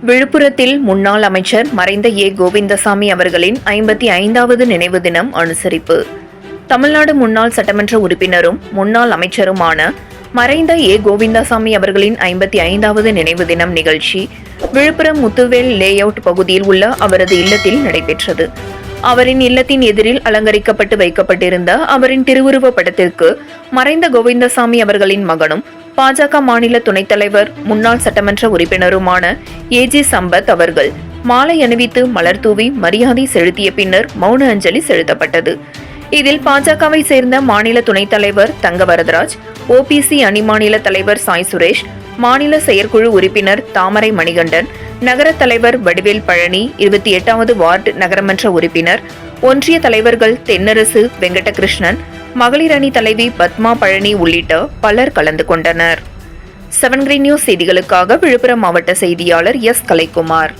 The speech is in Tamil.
விழுப்புரத்தில் முன்னாள் அமைச்சர் மறைந்த ஏ. கோவிந்தசாமி அவர்களின் 55வது நினைவு தினம் அனுசரிப்பு. தமிழ்நாடு முன்னாள் சட்டமன்ற உறுப்பினரும் முன்னாள் அமைச்சருமான மறைந்த ஏ. கோவிந்தசாமி அவர்களின் 55வது நினைவு தினம் நிகழ்ச்சி விழுப்புரம் முத்துவேல் லேஅவுட் பகுதியில் உள்ள அவரது இல்லத்தில் நடைபெற்றது. அவரின் இல்லத்தின் எதிரில் அலங்கரிக்கப்பட்டு வைக்கப்பட்டிருந்த அவரின் திருவுருவ படத்திற்கு மறைந்த கோவிந்தசாமி அவர்களின் மகனும் பாஜக மாநில துணைத் தலைவர் முன்னாள் சட்டமன்ற உறுப்பினருமான ஏ.ஜி. சம்பத் அவர்கள் மாலை அணிவித்து மலர் தூவி மரியாதை செலுத்திய பின்னர் மௌன அஞ்சலி செலுத்தப்பட்டது. இதில் பாஜகவை சேர்ந்த மாநில துணைத் தலைவர் தங்கவரதராஜ், ஓபிசி அணி மாநில தலைவர் சாய் சுரேஷ், மாநில செயற்குழு உறுப்பினர் தாமரை மணிகண்டன், நகர தலைவர் வடிவேல் பழனி, 28வது வார்டு நகரமன்ற உறுப்பினர், ஒன்றிய தலைவர்கள் தென்னரசு, வெங்கடகிருஷ்ணன், மகளிர் அணி தலைவி பத்மா பழனி உள்ளிட்ட பலர் கலந்து கொண்டனர். 7 Green நியூஸ் செய்திகளுக்காக விழுப்புரம் மாவட்ட செய்தியாளர் எஸ். கலைக்குமார்.